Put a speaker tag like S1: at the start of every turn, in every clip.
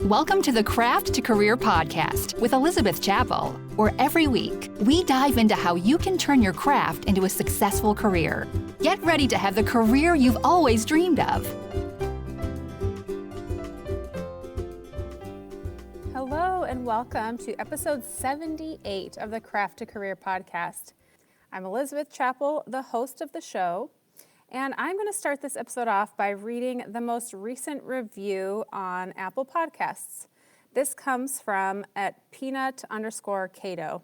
S1: Welcome to the Craft to Career podcast with Elizabeth Chappell, where every week we dive into how you can turn your craft into a successful career. Get ready to have the career you've always dreamed of.
S2: Hello and welcome to episode 78 of the Craft to Career podcast. I'm Elizabeth Chappell, the host of the show, and I'm going to start this episode off by reading the most recent review on Apple Podcasts. This comes from at peanut_Cato.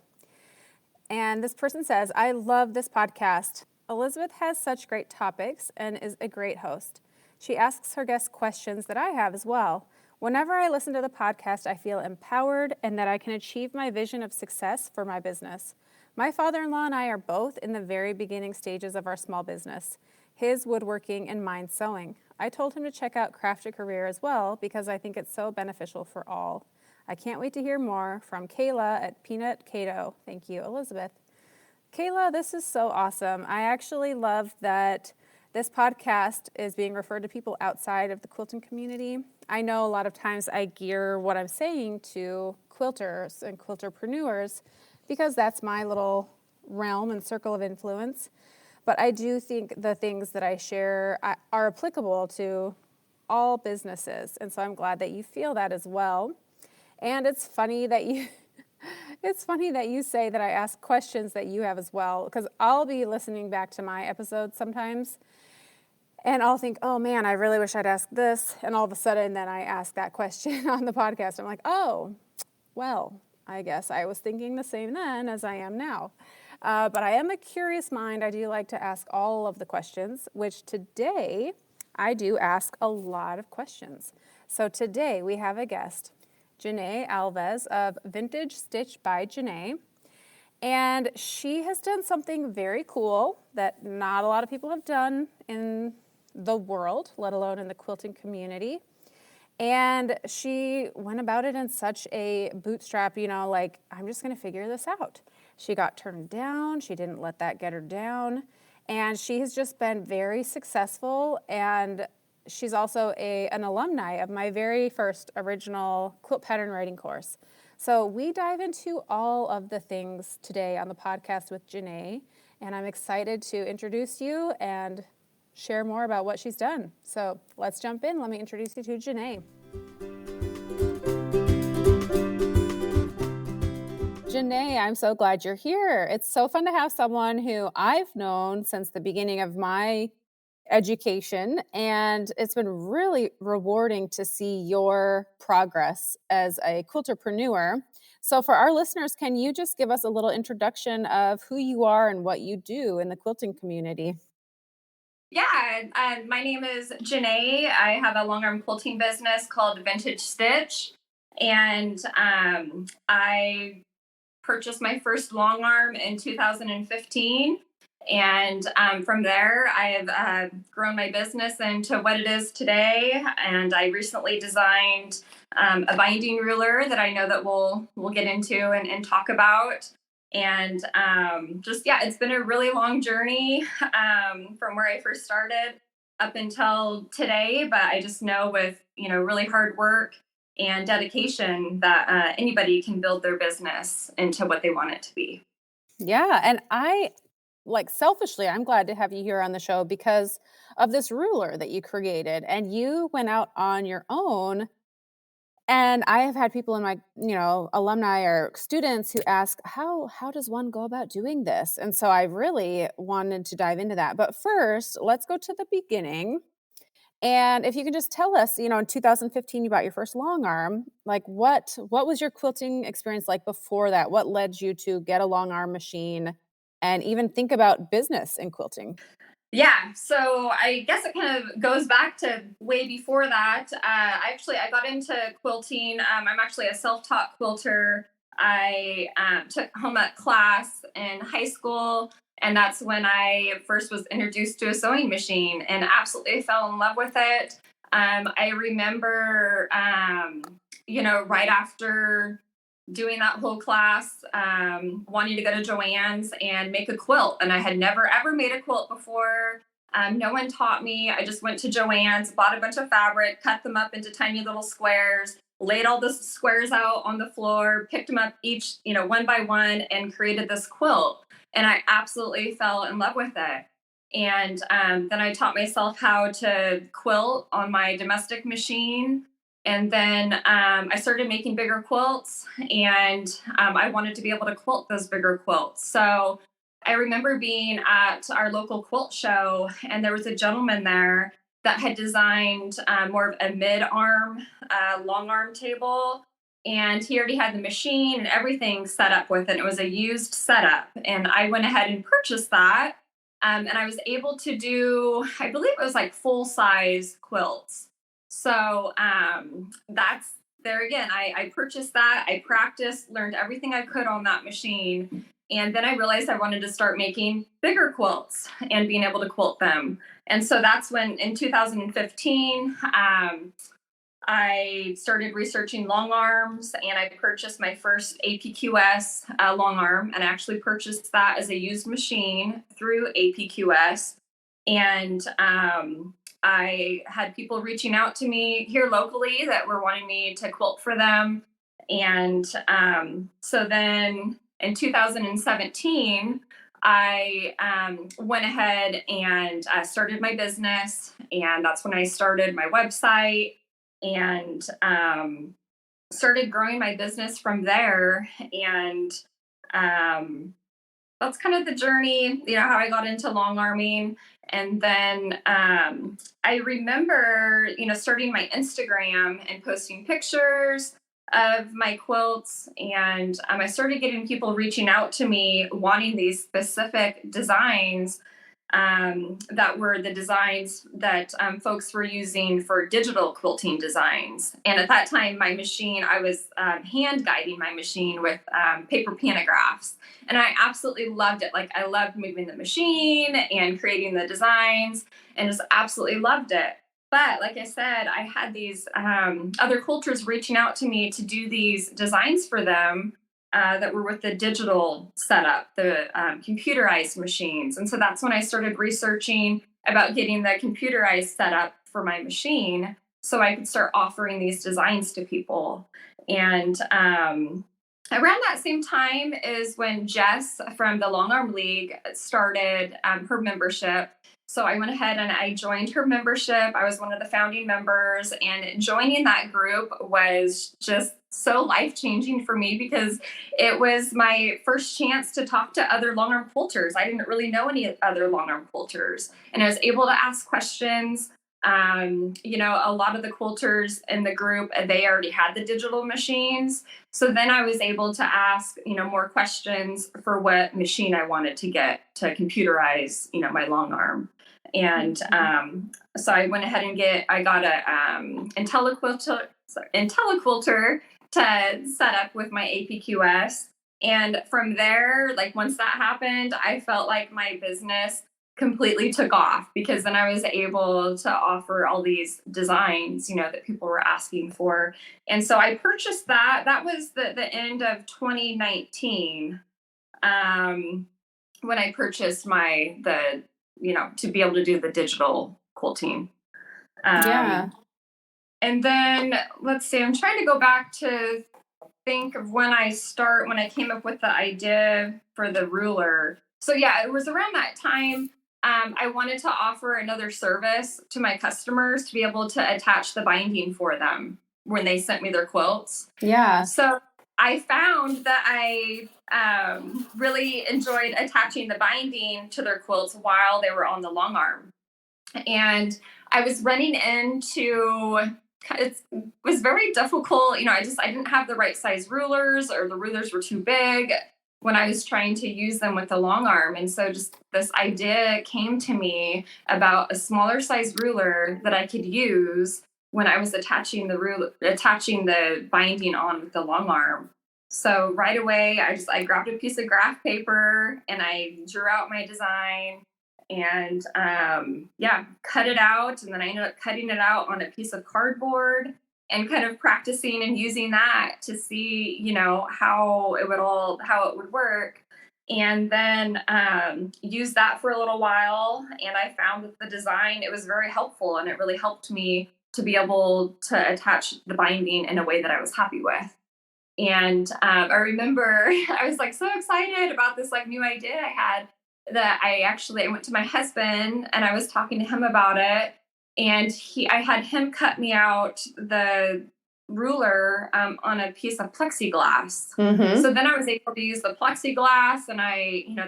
S2: And this person says, I love this podcast. Elizabeth has such great topics and is a great host. She asks her guests questions that I have as well. Whenever I listen to the podcast, I feel empowered and that I can achieve my vision of success for my business. My father-in-law and I are both in the very beginning stages of our small business. His woodworking and mine sewing. I told him to check out Craft to Career as well because I think it's so beneficial for all. I can't wait to hear more from Kayla at Peanut Cato. Thank you, Elizabeth. Kayla, this is so awesome. I actually love that this podcast is being referred to people outside of the quilting community. I know a lot of times I gear what I'm saying to quilters and quilterpreneurs because that's my little realm and circle of influence. But I do think the things that I share are applicable to all businesses. And so I'm glad that you feel that as well. And it's funny that you say that I ask questions that you have as well, because I'll be listening back to my episodes sometimes and I'll think, oh man, I really wish I'd asked this. And all of a sudden then I ask that question on the podcast. I'm like, oh, well, I guess I was thinking the same then as I am now. But I am a curious mind. I do like to ask all of the questions, which today I do ask a lot of questions. So today we have a guest, Jenae Alves of Vintage Stitch by Jenae. And she has done something very cool that not a lot of people have done in the world, let alone in the quilting community. And she went about it in such a bootstrap, like, I'm just going to figure this out. She got turned down. She didn't let that get her down. And she has just been very successful. And she's also an alumni of my very first original quilt pattern writing course. So we dive into all of the things today on the podcast with Jenae. And I'm excited to introduce you and share more about what she's done. So let's jump in. Let me introduce you to Jenae. Jenae, I'm so glad you're here. It's so fun to have someone who I've known since the beginning of my education, and it's been really rewarding to see your progress as a quilterpreneur. So for our listeners, can you just give us a little introduction of who you are and what you do in the quilting community?
S3: Yeah, my name is Jenae. I have a long arm quilting business called Vintage Stitch, and I purchased my first long arm in 2015. And from there, I have grown my business into what it is today. And I recently designed a binding ruler that I know that we'll get into and talk about. And it's been a really long journey from where I first started up until today. But I just know with, really hard work and dedication that anybody can build their business into what they want it to be.
S2: Yeah. And selfishly, I'm glad to have you here on the show because of this ruler that you created, and you went out on your own. And I have had people in my, alumni or students who ask, how does one go about doing this? And so I really wanted to dive into that. But first, let's go to the beginning. And if you can just tell us, in 2015, you bought your first long arm. Like what was your quilting experience like before that? What led you to get a long arm machine and even think about business in quilting?
S3: Yeah, so I guess it kind of goes back to way before that. I got into quilting. I'm actually a self-taught quilter. I took home ec class in high school, and that's when I first was introduced to a sewing machine and absolutely fell in love with it. I remember, right after doing that whole class, wanting to go to Joann's and make a quilt. And I had never, ever made a quilt before. No one taught me. I just went to Joann's, bought a bunch of fabric, cut them up into tiny little squares, laid all the squares out on the floor, picked them up each, one by one, and created this quilt. And I absolutely fell in love with it. And then I taught myself how to quilt on my domestic machine. And then I started making bigger quilts, and I wanted to be able to quilt those bigger quilts. So I remember being at our local quilt show, and there was a gentleman there that had designed more of a mid-arm, long arm table. And he already had the machine and everything set up with it. It was a used setup. And I went ahead and purchased that. And I was able to do, I believe it was like full-size quilts. So that's there again. I purchased that. I practiced, learned everything I could on that machine. And then I realized I wanted to start making bigger quilts and being able to quilt them. And so that's when in 2015, I started researching long arms, and I purchased my first APQS long arm, and I actually purchased that as a used machine through APQS. And I had people reaching out to me here locally that were wanting me to quilt for them. And so then in 2017, I went ahead and started my business, and that's when I started my website and started growing my business from there. And that's kind of the journey, how I got into long arming. And then I remember, starting my Instagram and posting pictures of my quilts. And I started getting people reaching out to me wanting these specific designs that were the designs that folks were using for digital quilting designs. And at that time, my machine, I was hand guiding my machine with paper pantographs. And I absolutely loved it. Like, I loved moving the machine and creating the designs, and just absolutely loved it. But like I said, I had these other quilters reaching out to me to do these designs for them that were with the digital setup, the computerized machines. And so that's when I started researching about getting the computerized setup for my machine so I could start offering these designs to people. And around that same time is when Jess from the Long Arm League started her membership. So I went ahead and I joined her membership. I was one of the founding members, and joining that group was just so life-changing for me because it was my first chance to talk to other long arm quilters. I didn't really know any other long arm quilters, and I was able to ask questions. A lot of the quilters in the group, they already had the digital machines. So then I was able to ask, more questions for what machine I wanted to get to computerize, my long arm. And so I went ahead and I got a IntelliQuilter to set up with my APQS. And from there, like once that happened, I felt like my business completely took off, because then I was able to offer all these designs, that people were asking for. And so I purchased that. That was the end of 2019 when I purchased to be able to do the digital quilting.
S2: Yeah.
S3: And then let's see, I'm trying to go back to think of when I came up with the idea for the ruler. So yeah, it was around that time. I wanted to offer another service to my customers to be able to attach the binding for them when they sent me their quilts.
S2: Yeah.
S3: So I found that I really enjoyed attaching the binding to their quilts while they were on the long arm. And I was running into, it was very difficult. I didn't have the right size rulers, or the rulers were too big when I was trying to use them with the long arm. And so just this idea came to me about a smaller size ruler that I could use when I was attaching the binding on with the long arm. So right away, I grabbed a piece of graph paper and I drew out my design and cut it out. And then I ended up cutting it out on a piece of cardboard and kind of practicing and using that to see, how it would work. And then used that for a little while. And I found that the design, it was very helpful, and it really helped me to be able to attach the binding in a way that I was happy with. And I remember I was like so excited about this like new idea I had that I went to my husband and I was talking to him about it. And I had him cut me out the ruler on a piece of plexiglass.
S2: Mm-hmm.
S3: So then I was able to use the plexiglass and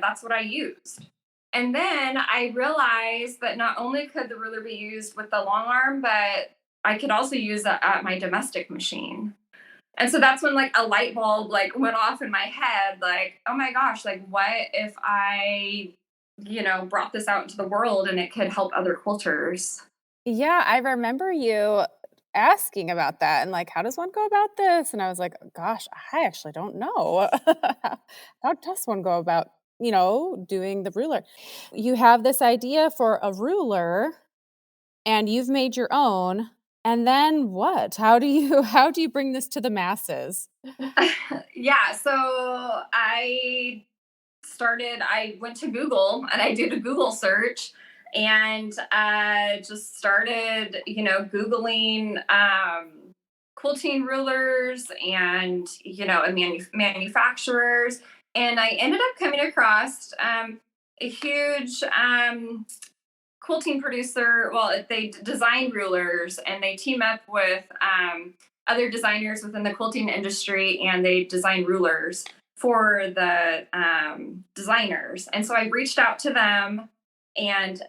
S3: that's what I used. And then I realized that not only could the ruler be used with the long arm, but I could also use it at my domestic machine. And so that's when like a light bulb like went off in my head, like, oh my gosh, like what if I, brought this out into the world and it could help other quilters?
S2: Yeah, I remember you asking about that and like, how does one go about this? And I was like, gosh, I actually don't know. How does one go about, doing the ruler? You have this idea for a ruler and you've made your own. And then what? How do you bring this to the masses?
S3: Yeah, so I went to Google and I did a Google search and just started, Googling quilting rulers and, manufacturers. And I ended up coming across a huge quilting producer. Well, they design rulers and they team up with other designers within the quilting industry and they design rulers for the designers. And so I reached out to them and,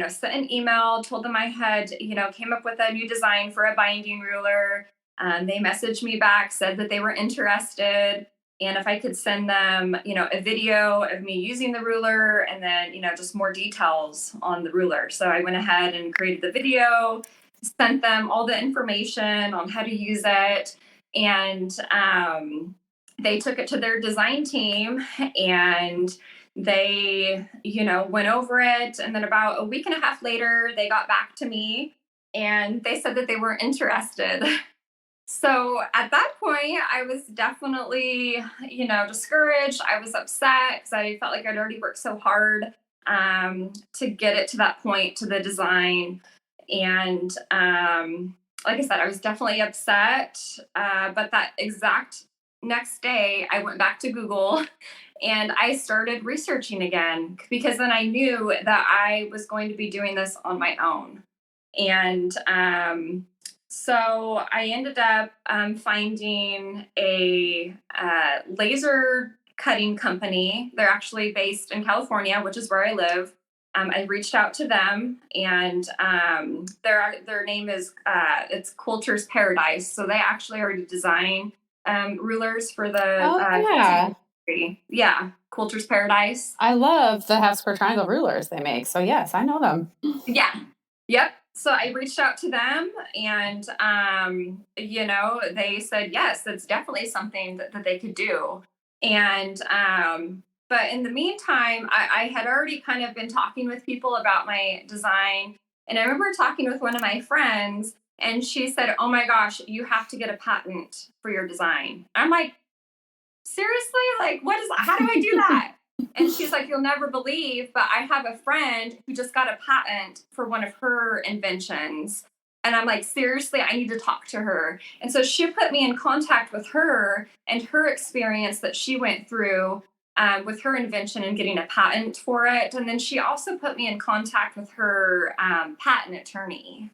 S3: sent an email, told them I had, came up with a new design for a binding ruler. They messaged me back, said that they were interested. And if I could send them, a video of me using the ruler and then, just more details on the ruler. So I went ahead and created the video, sent them all the information on how to use it. And they took it to their design team and they, went over it. And then about a week and a half later, they got back to me and they said that they were interested. So at that point, I was definitely, discouraged. I was upset because I felt like I'd already worked so hard to get it to that point, to the design. And like I said, I was definitely upset. But that exact next day, I went back to Google and I started researching again because then I knew that I was going to be doing this on my own. And so I ended up finding a laser cutting company. They're actually based in California, which is where I live. I reached out to them, and their name is it's Quilters Paradise. So they actually already design rulers for the yeah, Quilters Paradise.
S2: I love the half square triangle rulers they make. So yes, I know them.
S3: Yeah. Yep. So I reached out to them and, they said, yes, that's definitely something that they could do. And, but in the meantime, I had already kind of been talking with people about my design. And I remember talking with one of my friends and she said, oh my gosh, you have to get a patent for your design. I'm like, seriously? Like, how do I do that? And she's like, you'll never believe, but I have a friend who just got a patent for one of her inventions. And I'm like, seriously, I need to talk to her. And so she put me in contact with her and her experience that she went through with her invention and getting a patent for it. And then she also put me in contact with her patent attorney.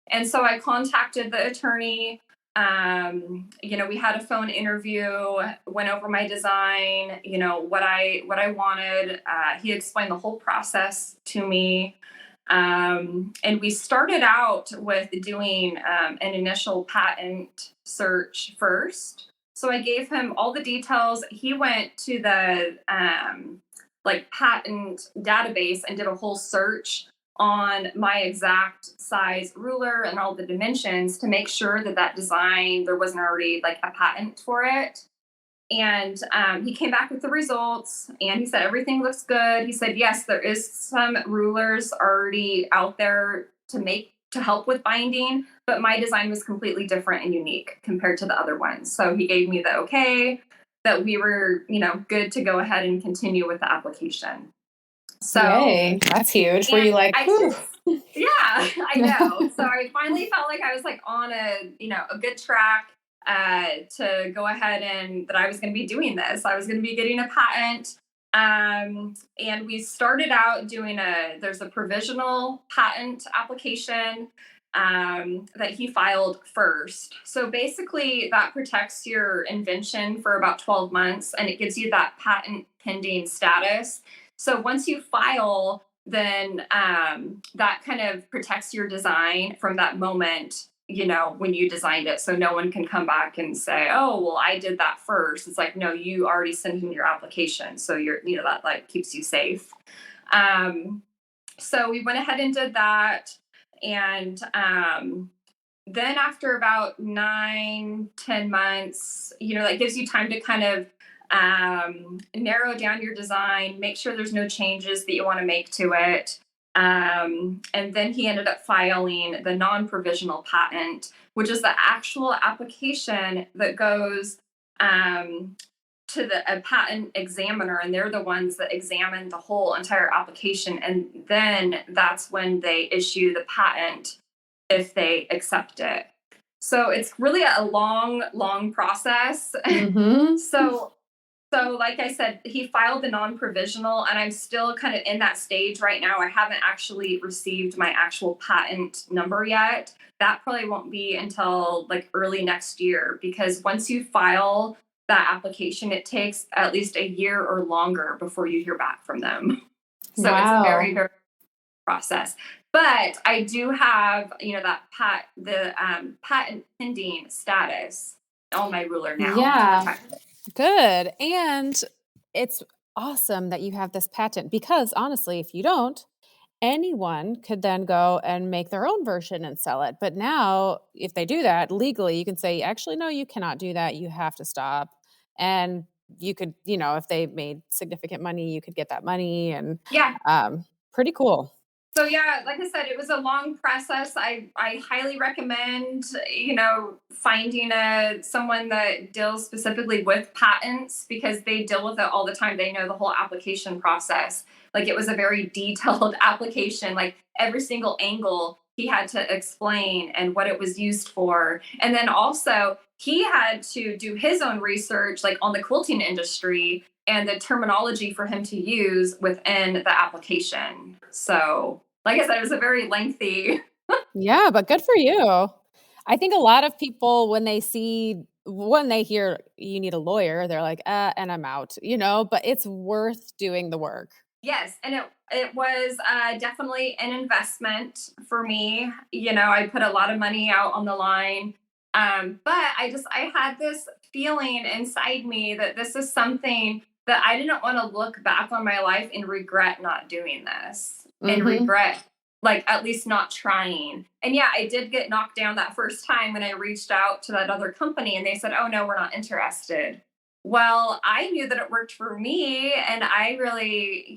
S3: And so I contacted the attorney. We had a phone interview, went over my design, what I wanted. He explained the whole process to me. And we started out with doing an initial patent search first. So I gave him all the details. He went to the patent database and did a whole search on my exact size ruler and all the dimensions to make sure that design, there wasn't already like a patent for it. And he came back with the results and he said, everything looks good. He said, yes, there is some rulers already out there to help with binding, but my design was completely different and unique compared to the other ones. So he gave me the okay that we were, good to go ahead and continue with the application. So
S2: yay, that's huge. Were you like,
S3: Yeah, I know. So I finally felt like I was like on a good track to go ahead and that I was going to be doing this. I was going to be getting a patent. And we started out doing there's a provisional patent application that he filed first. So basically, that protects your invention for about 12 months and it gives you that patent pending status. So once you file, then that kind of protects your design from that moment, when you designed it. So no one can come back and say, oh, well, I did that first. It's like, no, you already sent in your application. So that like keeps you safe. So we went ahead and did that. And then after about 9-10 months, that gives you time to kind of narrow down your design, make sure there's no changes that you want to make to it. And then he ended up filing the non-provisional patent, which is the actual application that goes to a patent examiner, and they're the ones that examine the whole entire application. And then that's when they issue the patent if they accept it. So it's really a long, long process.
S2: Mm-hmm.
S3: So like I said, he filed the non-provisional, and I'm still kind of in that stage right now. I haven't actually received my actual patent number yet. That probably won't be until like early next year, because once you file that application, it takes at least a year or longer before you hear back from them. So It's a very, very process. But I do have, that patent pending status on my ruler now.
S2: Yeah. Good. And it's awesome that you have this patent, because honestly, if you don't, anyone could then go and make their own version and sell it. But now, if they do that legally, you can say, actually, no, you cannot do that. You have to stop. And you could, if they made significant money, you could get that money. And pretty cool.
S3: So yeah, like I said, it was a long process. I highly recommend, finding someone that deals specifically with patents, because they deal with it all the time. They know the whole application process. Like, it was a very detailed application, like every single angle he had to explain and what it was used for. And then also he had to do his own research, like on the quilting industry and the terminology for him to use within the application. So, like I said, it was a very lengthy.
S2: Yeah, but good for you. I think a lot of people, when they hear you need a lawyer, they're like, and I'm out, but it's worth doing the work.
S3: Yes. And it was definitely an investment for me. I put a lot of money out on the line. But I had this feeling inside me that this is something that I didn't want to look back on my life and regret not doing this, and regret, like, at least not trying. And yeah, I did get knocked down that first time when I reached out to that other company and they said, oh no, we're not interested. Well, I knew that it worked for me, and I really,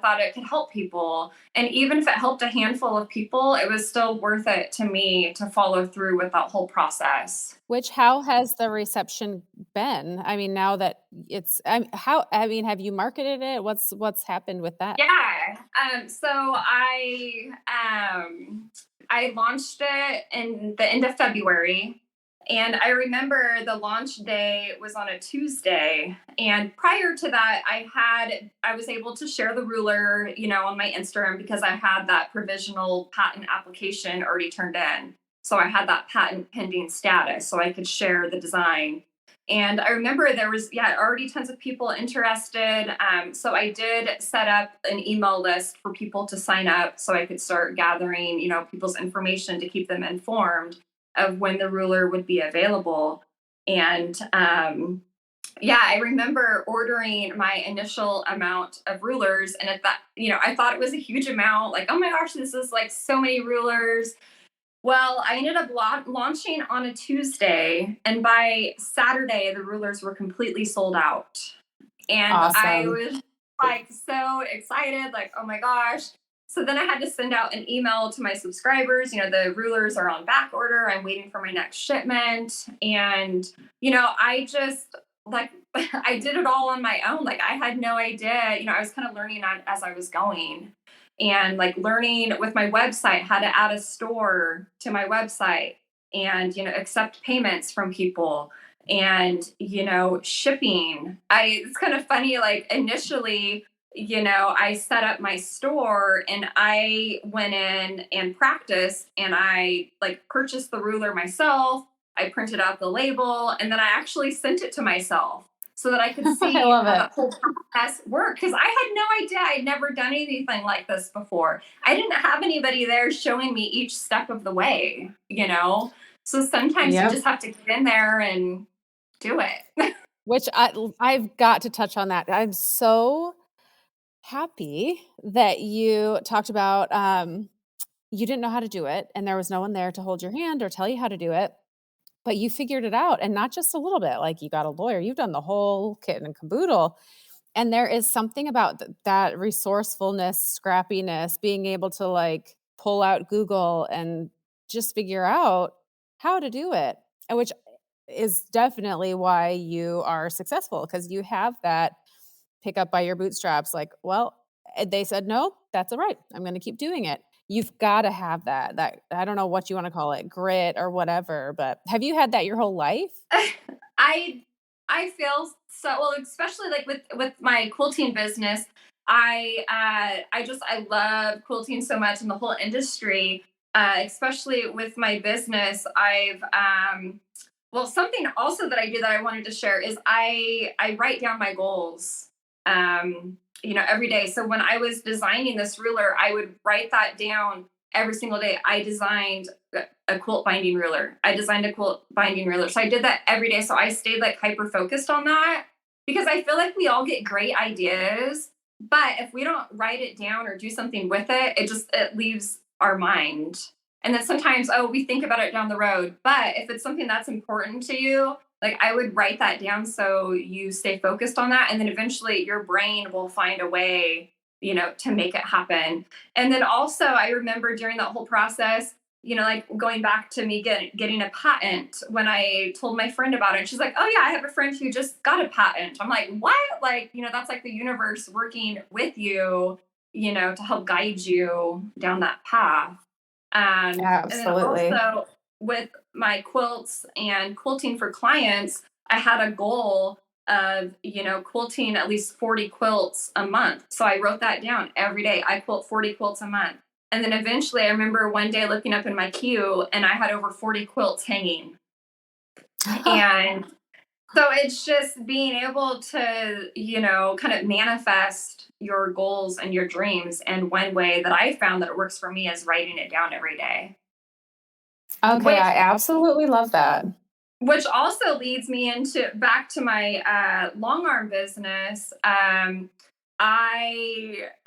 S3: thought it could help people. And even if it helped a handful of people, it was still worth it to me to follow through with that whole process.
S2: How has the reception been? I mean, now that have you marketed it? What's happened with that?
S3: Yeah. So I launched it in the end of February. And I remember the launch day was on a Tuesday. And prior to that, I was able to share the ruler, on my Instagram, because I had that provisional patent application already turned in. So I had that patent pending status, so I could share the design. And I remember there was, already tons of people interested. So I did set up an email list for people to sign up so I could start gathering, people's information to keep them informed of when the ruler would be available. And I remember ordering my initial amount of rulers. And at that, I thought it was a huge amount, like, oh my gosh, this is like so many rulers. Well, I ended up launching on a Tuesday, and by Saturday, the rulers were completely sold out. And awesome. I was like so excited, like, oh my gosh. So then I had to send out an email to my subscribers, the rulers are on back order. I'm waiting for my next shipment. And, I just I did it all on my own. Like, I had no idea, I was kind of learning as I was going. and like learning with my website how to add a store to my website and, accept payments from people and, shipping. It's kind of funny, like initially, I set up my store and I went in and practiced and I like purchased the ruler myself. I printed out the label and then I actually sent it to myself so that I could
S2: I
S3: see
S2: love
S3: how
S2: it.
S3: that whole process worked. Because I had no idea. I'd never done anything like this before. I didn't have anybody there showing me each step of the way, So sometimes you
S2: Yep.
S3: just have to get in there and do it.
S2: Which I've got to touch on that. I'm so happy that you talked about you didn't know how to do it and there was no one there to hold your hand or tell you how to do it, but you figured it out, and not just a little bit. Like, you got a lawyer, you've done the whole kit and caboodle. And there is something about that resourcefulness, scrappiness, being able to like pull out Google and just figure out how to do it, and which is definitely why you are successful, because you have that pick up by your bootstraps. Like, well, they said no, that's all right, I'm going to keep doing it. You've got to have that I don't know what you want to call it, grit or whatever, but have you had that your whole life?
S3: I I feel so well, especially like with my quilting business. I love quilting so much in the whole industry. Especially with my business, I've well, something also that I do that I wanted to share is I write down my goals. Every day. So when I was designing this ruler, I would write that down every single day. I designed a quilt binding ruler. I designed a quilt binding ruler. So I did that every day. So I stayed like hyper focused on that because I feel like we all get great ideas, but if we don't write it down or do something with it, it leaves our mind. And then sometimes, oh, we think about it down the road. But if it's something that's important to you, like I would write that down so you stay focused on that. And then eventually your brain will find a way, to make it happen. And then also I remember during that whole process, like going back to me getting a patent, when I told my friend about it, she's like, oh yeah, I have a friend who just got a patent. I'm like, what? Like, that's like the universe working with you, to help guide you down that path. And then
S2: Absolutely.
S3: also with my quilts and quilting for clients, I had a goal of, quilting at least 40 quilts a month. So I wrote that down every day. I quilt 40 quilts a month. And then eventually I remember one day looking up in my queue and I had over 40 quilts hanging. And so it's just being able to, kind of manifest your goals and your dreams. And one way that I found that it works for me is writing it down every day.
S2: Okay,
S3: Which
S2: I absolutely love that.
S3: which also leads me into back to my long arm business. I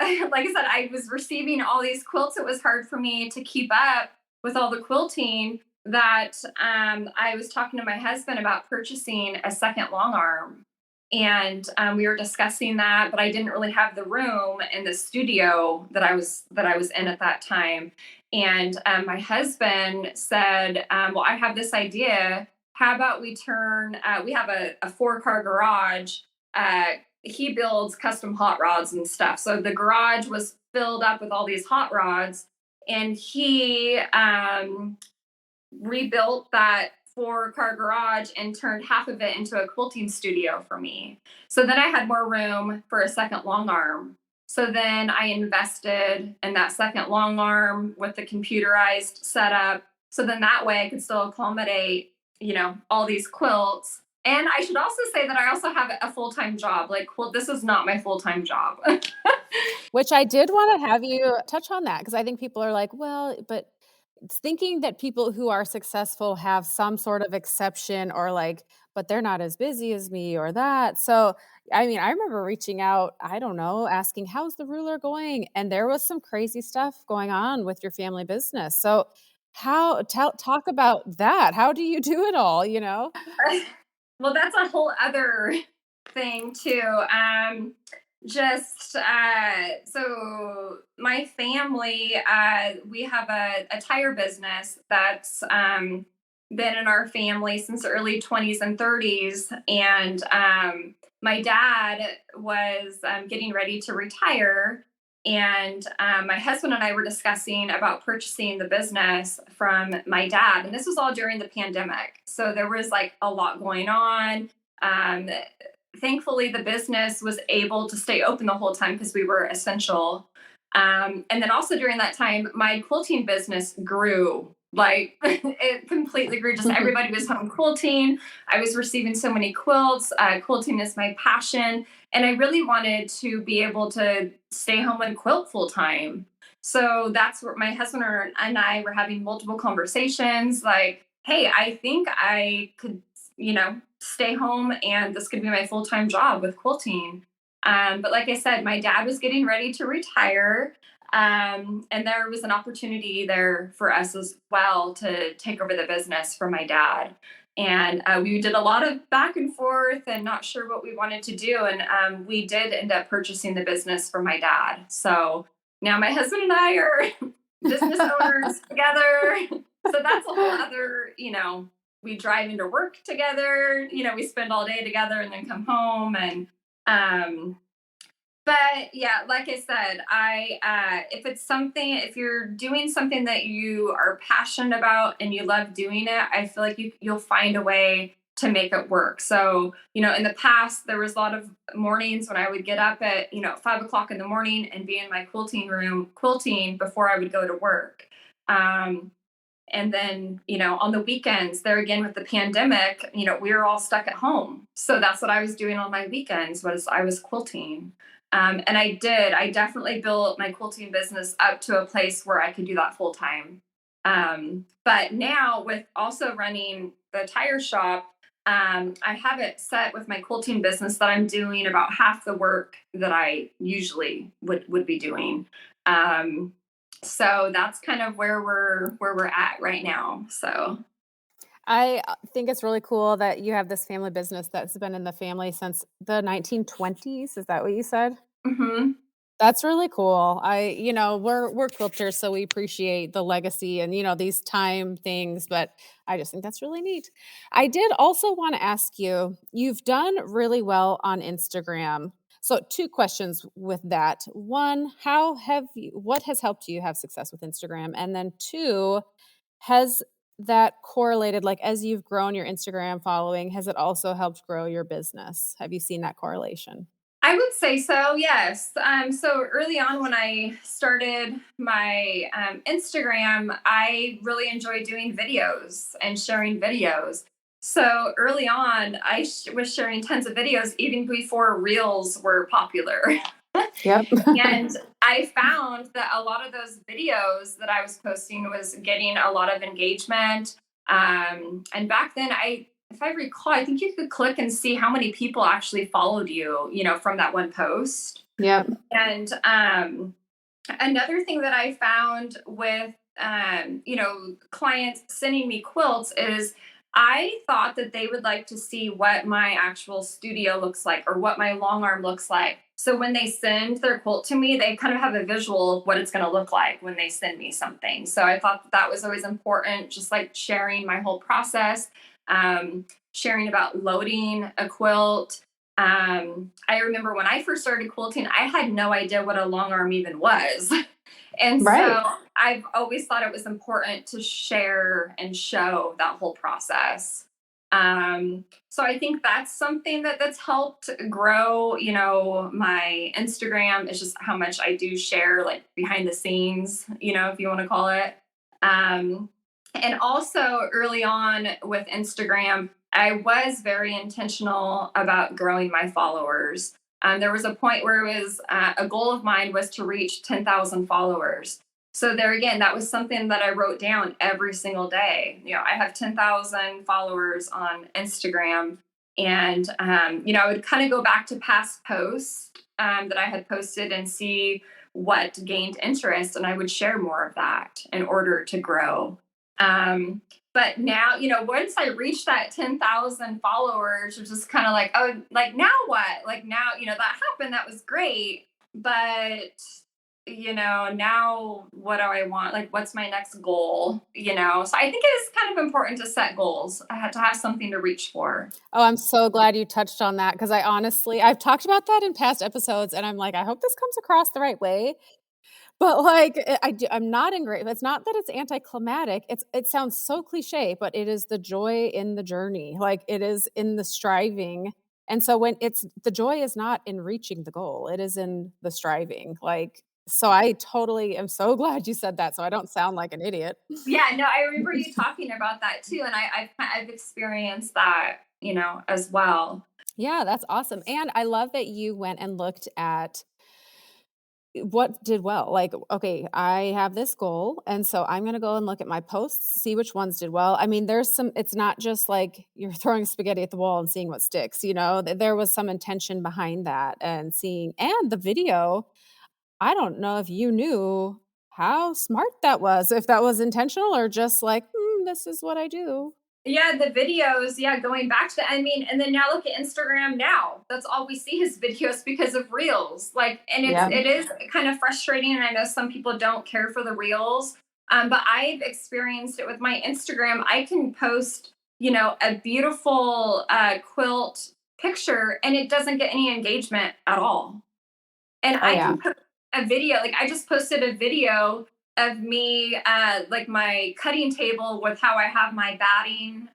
S3: like I said, I was receiving all these quilts. It was hard for me to keep up with all the quilting that I was talking to my husband about purchasing a second long arm. And we were discussing that, but I didn't really have the room in the studio that I was in at that time. And my husband said, "Well, I have this idea. How about we turn? We have a 4-car garage. He builds custom hot rods and stuff. So the garage was filled up with all these hot rods, and he rebuilt that 4-car garage and turned half of it into a quilting studio for me. So then I had more room for a second long arm. So then I invested in that second long arm with the computerized setup. So then that way I could still accommodate, all these quilts. And I should also say that I also have a full-time job. Like, well, this is not my full-time job.
S2: Which I did want to have you touch on that, because I think people are like, well, but it's thinking that people who are successful have some sort of exception, or like, but they're not as busy as me or that. So, I mean, I remember reaching out, I don't know, asking, how's the ruler going? And there was some crazy stuff going on with your family business. So, talk about that. How do you do it all?
S3: Well, that's a whole other thing too. So my family, we have a tire business that's been in our family since the early 20s and 30s. And my dad was getting ready to retire. And my husband and I were discussing about purchasing the business from my dad. And this was all during the pandemic. So there was like a lot going on. Um, Thankfully, the business was able to stay open the whole time because we were essential. And then also during that time, my quilting business grew. Like it completely grew. Just everybody was home quilting. I was receiving so many quilts. Quilting is my passion. And I really wanted to be able to stay home and quilt full time. So that's where my husband and I were having multiple conversations like, hey, I think I could, stay home and this could be my full time job with quilting. But like I said, my dad was getting ready to retire. And there was an opportunity there for us as well to take over the business from my dad. And we did a lot of back and forth and not sure what we wanted to do. And we did end up purchasing the business from my dad. So now my husband and I are business owners together. So that's a whole other, we drive into work together, we spend all day together and then come home. And but yeah, like I said, if you're doing something that you are passionate about and you love doing it, I feel like you'll find a way to make it work. So, in the past, there was a lot of mornings when I would get up at, 5 o'clock in the morning and be in my quilting room quilting before I would go to work. And then, on the weekends, there again with the pandemic, we were all stuck at home. So that's what I was doing on my weekends was I was quilting. And I definitely built my quilting business up to a place where I could do that full time. But now with also running the tire shop, I have it set with my quilting business that I'm doing about half the work that I usually would be doing. So that's kind of where we're at right now. So
S2: I think it's really cool that you have this family business that's been in the family since the 1920s. Is that what you said?
S3: mhm.
S2: That's really cool. We're quilters, so we appreciate the legacy and these time things, but I just think that's really neat. I did also want to ask you, you've done really well on Instagram. So two questions with that. One, what has helped you have success with Instagram? And then two, has that correlated, like as you've grown your Instagram following, has it also helped grow your business? Have you seen that correlation?
S3: I would say so, yes. So early on when I started my Instagram, I really enjoyed doing videos and sharing videos. So early on, was sharing tons of videos even before reels were popular.
S2: Yep.
S3: And I found that a lot of those videos that I was posting was getting a lot of engagement. And back then, if I recall, I think you could click and see how many people actually followed you, from that one post.
S2: Yep.
S3: And another thing that I found with, clients sending me quilts is I thought that they would like to see what my actual studio looks like or what my long arm looks like. So when they send their quilt to me, they kind of have a visual of what it's going to look like when they send me something. So I thought that was always important, just like sharing my whole process, sharing about loading a quilt. I remember when I first started quilting, I had no idea what a long arm even was. And
S2: Right.
S3: so I've always thought it was important to share and show that whole process. So I think that's something that's helped grow, my Instagram is just how much I do share like behind the scenes, if you want to call it. And also early on with Instagram, I was very intentional about growing my followers. There was a point where it was a goal of mine was to reach 10,000 followers. So there again, that was something that I wrote down every single day. I have 10,000 followers on Instagram. And, I would kind of go back to past posts that I had posted and see what gained interest. And I would share more of that in order to grow. But now, once I reached that 10,000 followers, it was just kind of like, oh, like now what? Like now, that happened. That was great. But, now what do I want? Like, what's my next goal? So I think it is kind of important to set goals. I had to have something to reach for.
S2: Oh, I'm so glad you touched on that because I've talked about that in past episodes and I'm like, I hope this comes across the right way. But like, I'm not in great. It's not that it's anticlimactic. It sounds so cliche, but it is the joy in the journey. Like it is in the striving. And so when the joy is not in reaching the goal, it is in the striving. Like, so I totally am so glad you said that. So I don't sound like an idiot.
S3: Yeah, no, I remember you talking about that too, and I've experienced that, as well.
S2: Yeah, that's awesome. And I love that you went and looked at what did well. Like, okay, I have this goal, and so I'm going to go and look at my posts, see which ones did well. I mean, it's not just like you're throwing spaghetti at the wall and seeing what sticks, there was some intention behind that and and the video. I don't know if you knew how smart that was, if that was intentional or just like, this is what I do.
S3: Yeah, the videos, yeah, going back to that. I mean, and then now look at Instagram now. That's all we see is videos because of reels. Like, and
S2: Yeah.
S3: it is kind of frustrating. And I know some people don't care for the reels. But I've experienced it with my Instagram. I can post, a beautiful quilt picture and it doesn't get any engagement at all. And
S2: Oh
S3: I
S2: yeah.
S3: can put a video, like I just posted a video of me, like my cutting table with how I have my batting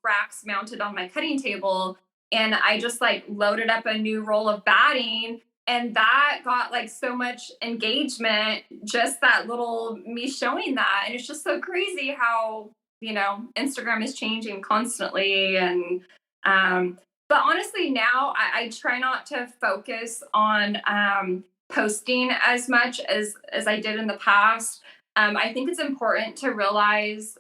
S3: racks mounted on my cutting table. And I just like loaded up a new roll of batting. And that got like so much engagement, just that little me showing that. And it's just so crazy how, Instagram is changing constantly. And but honestly, now I try not to focus on posting as much as I did in the past. I think it's important to realize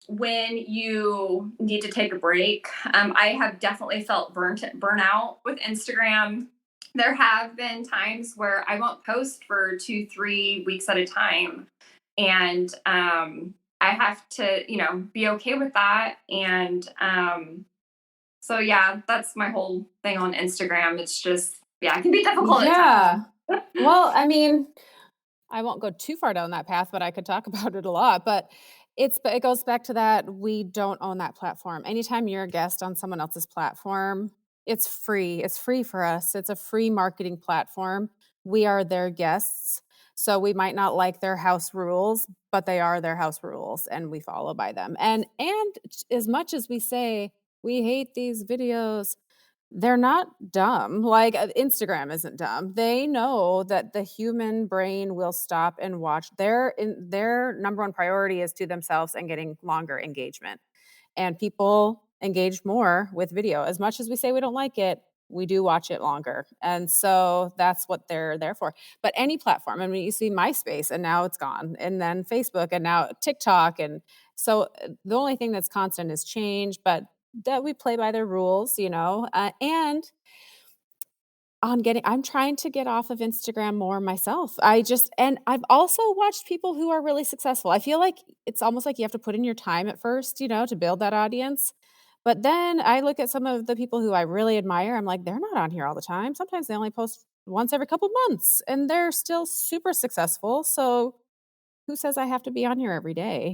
S3: when you need to take a break. I have definitely felt burnout with Instagram. There have been times where I won't post for 2-3 weeks at a time, and I have to, be okay with that. And so yeah, that's my whole thing on Instagram. It's just, yeah, it can be difficult at
S2: Yeah.
S3: times.
S2: Well, I mean, I won't go too far down that path, but I could talk about it a lot. But it goes back to that we don't own that platform. Anytime you're a guest on someone else's platform, it's free. It's free for us. It's a free marketing platform. We are their guests. So we might not like their house rules, but they are their house rules and we follow by them. And as much as we say we hate these videos, they're not dumb. Like Instagram isn't dumb. They know that the human brain will stop and watch. Their number one priority is to themselves and getting longer engagement. And people engage more with video. As much as we say we don't like it, we do watch it longer. And so that's what they're there for. But any platform, I mean, you see MySpace and now it's gone, and then Facebook and now TikTok. And so the only thing that's constant is change, but that we play by their rules, and I'm trying to get off of Instagram more myself. And I've also watched people who are really successful. I feel like it's almost like you have to put in your time at first, to build that audience. But then I look at some of the people who I really admire. I'm like, they're not on here all the time. Sometimes they only post once every couple months and they're still super successful. So who says I have to be on here every day?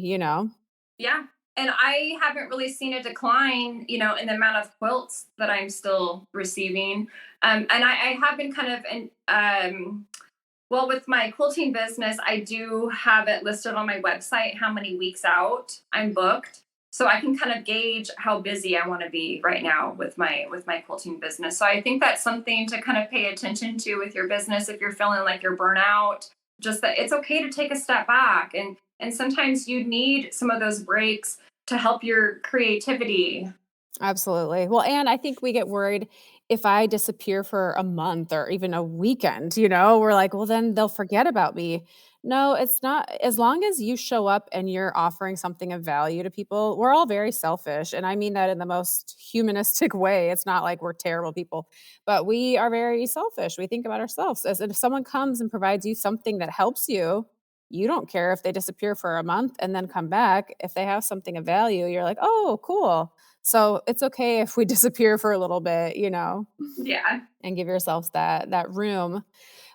S3: Yeah. And I haven't really seen a decline, in the amount of quilts that I'm still receiving. And I have been kind of well, with my quilting business, I do have it listed on my website how many weeks out I'm booked. So I can kind of gauge how busy I want to be right now with my quilting business. So I think that's something to kind of pay attention to with your business if you're feeling like you're burnout. Just that it's okay to take a step back, and sometimes you need some of those breaks to help your creativity.
S2: Absolutely. Well, and I think we get worried if I disappear for a month or even a weekend, we're like, well, then they'll forget about me. No, it's not. As long as you show up and you're offering something of value to people, we're all very selfish. And I mean that in the most humanistic way. It's not like we're terrible people, but we are very selfish. We think about ourselves. As if someone comes and provides you something that helps you, you don't care if they disappear for a month and then come back. If they have something of value, you're like, oh, cool. So it's okay if we disappear for a little bit,
S3: Yeah.
S2: and give yourselves that room.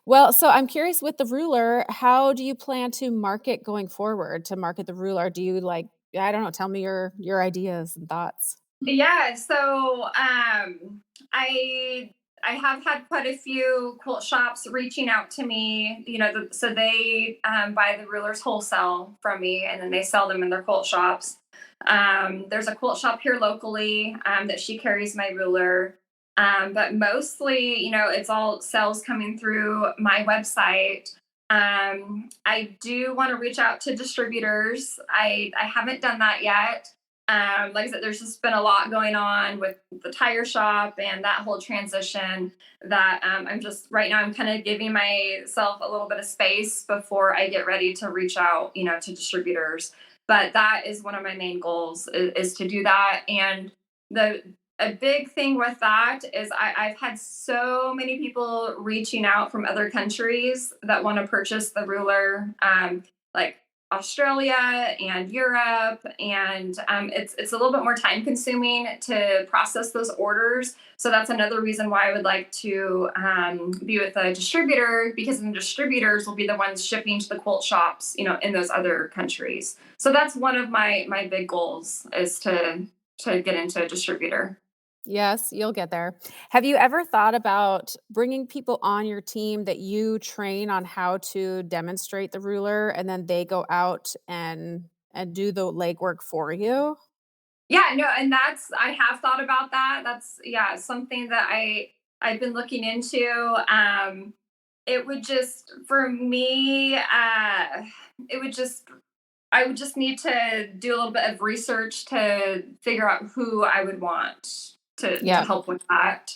S2: Well, so I'm curious with the ruler, how do you plan to market going forward to market the ruler? Do you I don't know, tell me your ideas and thoughts.
S3: Yeah, so I I have had quite a few quilt shops reaching out to me, so they buy the rulers wholesale from me and then they sell them in their quilt shops. There's a quilt shop here locally that she carries my ruler. But mostly, it's all sales coming through my website. I do want to reach out to distributors. I haven't done that yet. Like I said, there's just been a lot going on with the tire shop and that whole transition that I'm just right now, I'm kind of giving myself a little bit of space before I get ready to reach out, to distributors. But that is one of my main goals is to do that. And a big thing with that is I've had so many people reaching out from other countries that want to purchase the ruler, like Australia and Europe, and it's a little bit more time consuming to process those orders. So that's another reason why I would like to be with a distributor, because the distributors will be the ones shipping to the quilt shops, in those other countries. So that's one of my big goals is to get into a distributor.
S2: Yes, you'll get there. Have you ever thought about bringing people on your team that you train on how to demonstrate the ruler and then they go out and do the legwork for you?
S3: Yeah, no, and I have thought about that. That's something that I've been looking into. It would just for me, it would just I would just need to do a little bit of research to figure out who I would want to
S2: Yeah.
S3: help with that.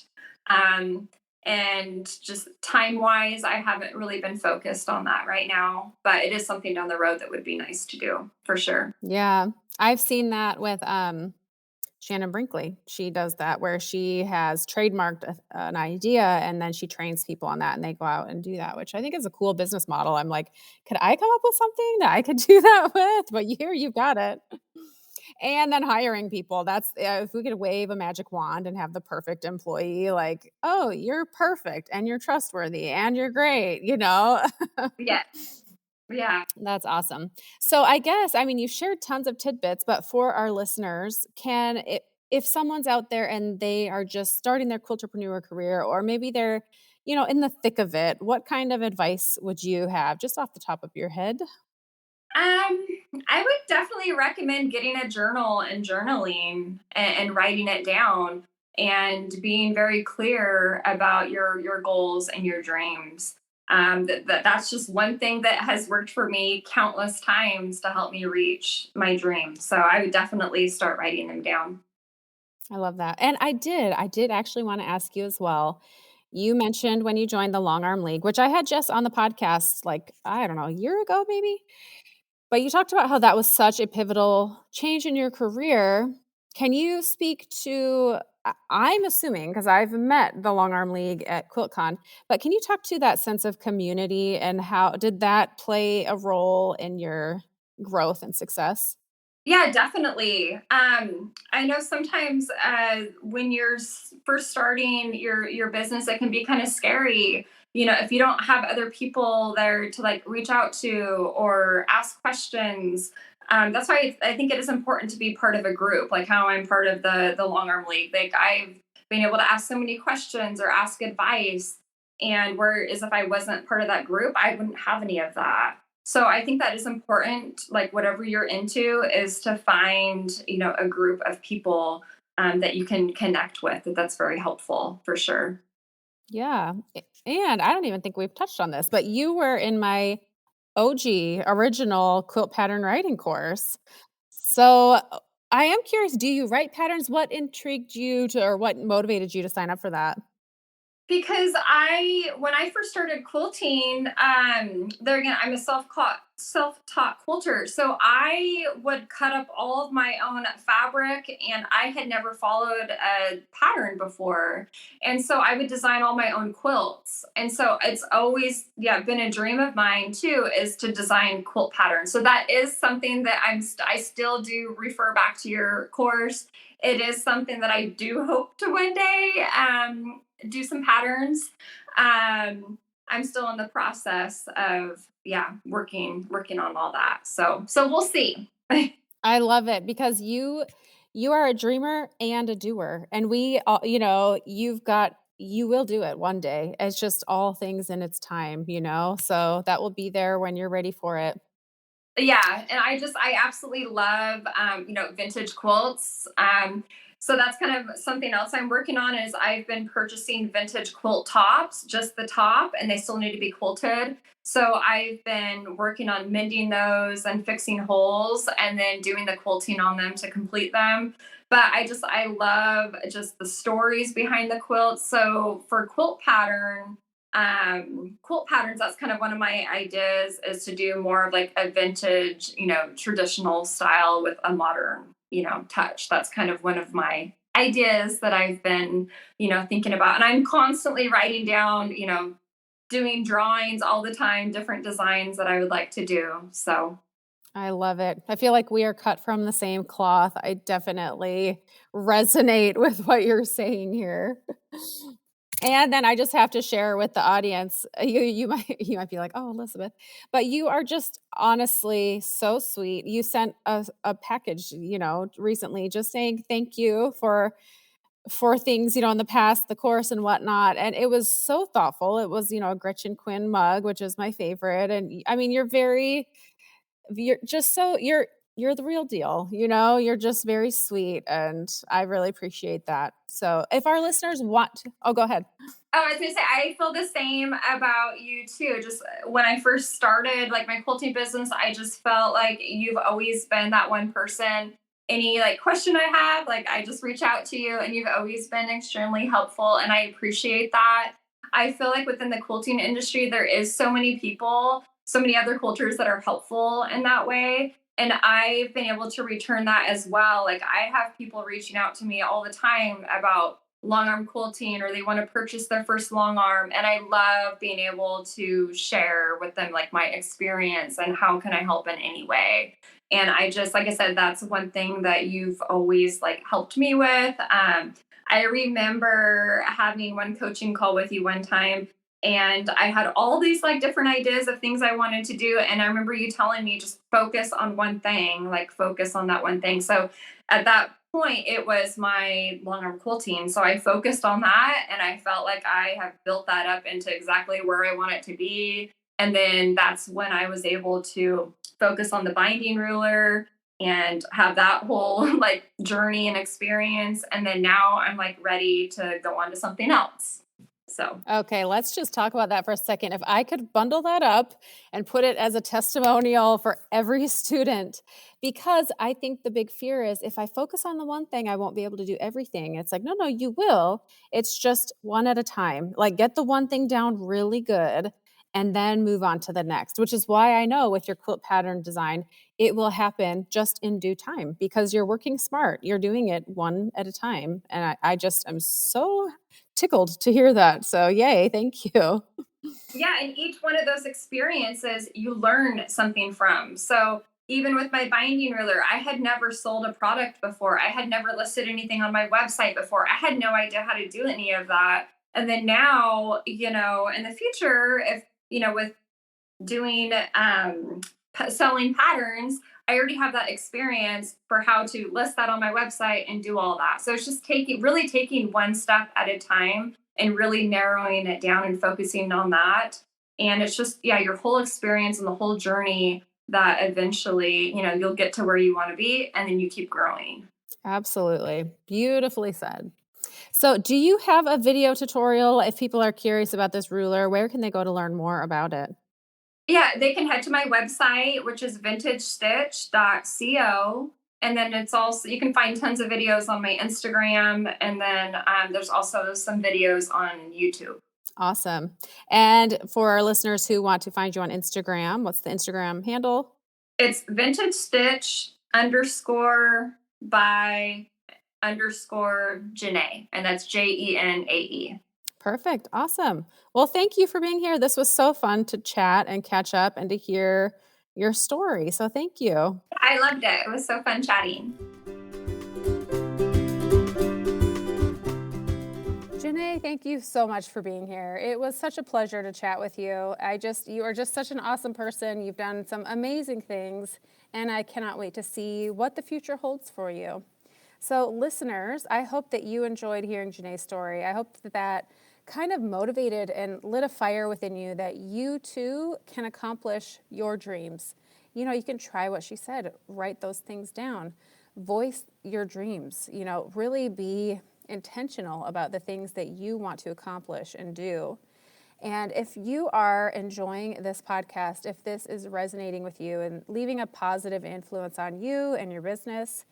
S3: Um, and just time wise, I haven't really been focused on that right now, but it is something down the road that would be nice to do for sure.
S2: Yeah. I've seen that with Shannon Brinkley. She does that where she has trademarked an idea and then she trains people on that and they go out and do that, which I think is a cool business model. I'm like, could I come up with something that I could do that with? But here you've got it. And then hiring people. That's if we could wave a magic wand and have the perfect employee, like, oh, you're perfect and you're trustworthy and you're great,
S3: Yeah. Yeah.
S2: That's awesome. So I guess, I mean, you've shared tons of tidbits, but for our listeners, if someone's out there and they are just starting their quilterpreneur career, or maybe they're, in the thick of it, what kind of advice would you have just off the top of your head?
S3: I would definitely recommend getting a journal and journaling and writing it down and being very clear about your goals and your dreams. That's just one thing that has worked for me countless times to help me reach my dreams. So I would definitely start writing them down.
S2: I love that. And I did actually want to ask you as well. You mentioned when you joined the Long Arm League, which I had just on the podcast, like, I don't know, a year ago, maybe. But you talked about how that was such a pivotal change in your career. Can you speak to, I'm assuming, because I've met the Long Arm League at QuiltCon, but can you talk to that sense of community and how did that play a role in your growth and success?
S3: Yeah, definitely. I know sometimes when you're first starting your business, it can be kind of scary. If you don't have other people there to like reach out to or ask questions. That's why I think it is important to be part of a group, like how I'm part of the Long Arm League. Like I've been able to ask so many questions or ask advice, and whereas if I wasn't part of that group, I wouldn't have any of that. So I think that is important, like whatever you're into, is to find, a group of people that you can connect with. That's very helpful for sure.
S2: Yeah. And I don't even think we've touched on this, but you were in my OG original quilt pattern writing course. So I am curious, do you write patterns? What intrigued you to, or what motivated you to sign up for that?
S3: Because when I first started quilting, there again, I'm a self-taught quilter. So I would cut up all of my own fabric and I had never followed a pattern before. And so I would design all my own quilts. And so it's always, been a dream of mine too, is to design quilt patterns. So that is something that I still do refer back to your course. It is something that I do hope to one day do some patterns. I'm still in the process of working on all that. So we'll see.
S2: I love it because you are a dreamer and a doer. And we all, you've got you will do it one day. It's just all things in its time, so that will be there when you're ready for it.
S3: Yeah, and I absolutely love vintage quilts. So that's kind of something else I'm working on is I've been purchasing vintage quilt tops, just the top, and they still need to be quilted. So I've been working on mending those and fixing holes and then doing the quilting on them to complete them. But I love just the stories behind the quilts. So for quilt patterns, that's kind of one of my ideas, is to do more of like a vintage, traditional style with a modern, touch. That's kind of one of my ideas that I've been, thinking about. And I'm constantly writing down, doing drawings all the time, different designs that I would like to do. So
S2: I love it. I feel like we are cut from the same cloth. I definitely resonate with what you're saying here. And then I just have to share with the audience. You might be like, "Oh, Elizabeth," but you are just honestly so sweet. You sent a package, recently, just saying thank you for things, in the past, the course and whatnot, and it was so thoughtful. It was, a Gretchen Quinn mug, which is my favorite, and I mean, you're just so you're the real deal, you're just very sweet, and I really appreciate that. So if our listeners oh, go ahead.
S3: Oh, I was gonna say, I feel the same about you too. Just when I first started, like my quilting business, I just felt like you've always been that one person. Any like question I have, like I just reach out to you, and you've always been extremely helpful, and I appreciate that. I feel like within the quilting industry, there is so many people, so many other quilters that are helpful in that way. And I've been able to return that as well. Like I have people reaching out to me all the time about long arm quilting, or they want to purchase their first long arm, and I love being able to share with them like my experience and how can I help in any way. And I just, like I said, that's one thing that you've always like helped me with. I remember having one coaching call with you one time, and I had all these like different ideas of things I wanted to do, and I remember you telling me just focus on one thing, like focus on that one thing. So at that point, it was my long arm quilting. So I focused on that, and I felt like I have built that up into exactly where I want it to be. And then that's when I was able to focus on the binding ruler and have that whole like journey and experience. And then now I'm like ready to go on to something else. So,
S2: Okay, let's just talk about that for a second. If I could bundle that up and put it as a testimonial for every student, because I think the big fear is if I focus on the one thing, I won't be able to do everything. It's like, no, you will. It's just one at a time. Like get the one thing down really good and then move on to the next, which is why I know with your quilt pattern design, it will happen just in due time because you're working smart. You're doing it one at a time. And I just am so tickled to hear that. So yay, thank you.
S3: yeah, and each one of those experiences you learn something from. So even with my binding ruler, I had never sold a product before. I had never listed anything on my website before. I had no idea how to do any of that. And then now, in the future, if, with doing selling patterns, I already have that experience for how to list that on my website and do all that. So it's just taking one step at a time and really narrowing it down and focusing on that. And it's just, yeah, your whole experience and the whole journey that eventually, you'll get to where you want to be, and then you keep growing.
S2: Absolutely. Beautifully said. So do you have a video tutorial if people are curious about this ruler? Where can they go to learn more about it?
S3: Yeah, they can head to my website, which is vintagestitch.co. And then it's also, you can find tons of videos on my Instagram. And then there's also some videos on YouTube.
S2: Awesome. And for our listeners who want to find you on Instagram, what's the Instagram handle?
S3: It's vintage stitch _by _Jenae. And that's Jenae.
S2: Perfect. Awesome. Well, thank you for being here. This was so fun to chat and catch up and to hear your story. So thank you.
S3: I loved it. It was so fun chatting.
S2: Jenae, thank you so much for being here. It was such a pleasure to chat with you. You are just such an awesome person. You've done some amazing things, and I cannot wait to see what the future holds for you. So listeners, I hope that you enjoyed hearing Jenae's story. I hope that kind of motivated and lit a fire within you that you too can accomplish your dreams. You know, you can try what she said, write those things down, voice your dreams, you know, really be intentional about the things that you want to accomplish and do. And if you are enjoying this podcast, if this is resonating with you and leaving a positive influence on you and your business,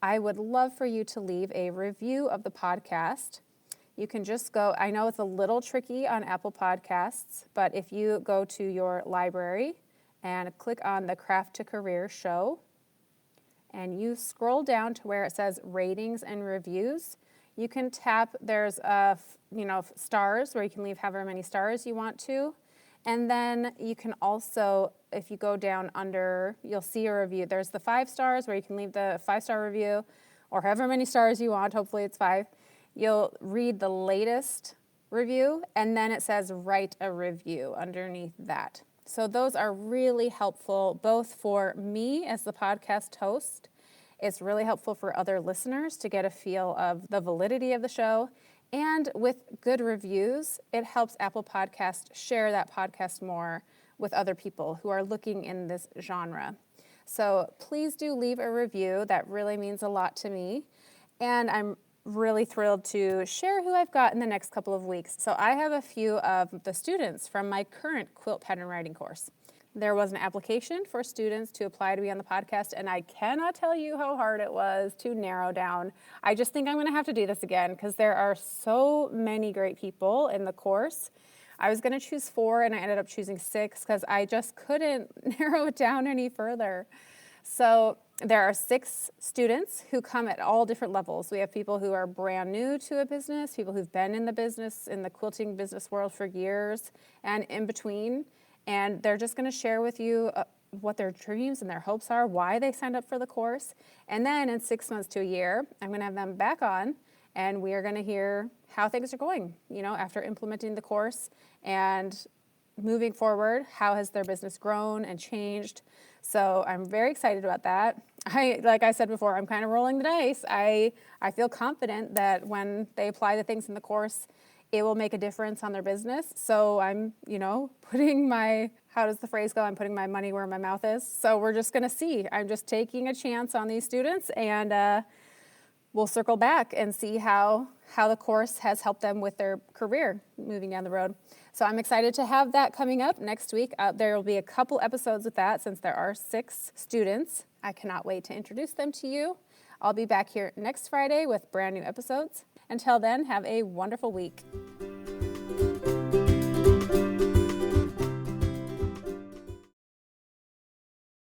S2: I would love for you to leave a review of the podcast. You can just go, I know it's a little tricky on Apple Podcasts, but if you go to your library and click on the Craft to Career show, and you scroll down to where it says ratings and reviews, you can tap, there's stars where you can leave however many stars you want to. And then you can also, if you go down under, you'll see a review. There's the 5 stars where you can leave the 5-star review or however many stars you want. Hopefully it's 5. You'll read the latest review and then it says write a review underneath that. So those are really helpful both for me as the podcast host. It's really helpful for other listeners to get a feel of the validity of the show. And with good reviews, it helps Apple Podcast share that podcast more with other people who are looking in this genre. So please do leave a review. That really means a lot to me. And I'm really thrilled to share who I've got in the next couple of weeks. So I have a few of the students from my current quilt pattern writing course. There was an application for students to apply to be on the podcast, and I cannot tell you how hard it was to narrow down. I just think I'm going to have to do this again because there are so many great people in the course. I was going to choose 4, and I ended up choosing 6 because I just couldn't narrow it down any further. So there are 6 students who come at all different levels. We have people who are brand new to a business, people who've been in the business, in the quilting business world for years, and in between. And they're just going to share with you what their dreams and their hopes are, why they signed up for the course. And then in 6 months to a year, I'm going to have them back on, and we are going to hear how things are going, you know, after implementing the course and moving forward. How has their business grown and changed? So I'm very excited about that. Like I said before, I'm kind of rolling the dice. I feel confident that when they apply the things in the course, it will make a difference on their business. So I'm, putting my, how does the phrase go? I'm putting my money where my mouth is. So we're just going to see. I'm just taking a chance on these students, and we'll circle back and see how the course has helped them with their career moving down the road. So I'm excited to have that coming up next week. There will be a couple episodes with that since there are 6 students. I cannot wait to introduce them to you. I'll be back here next Friday with brand new episodes. Until then, have a wonderful week.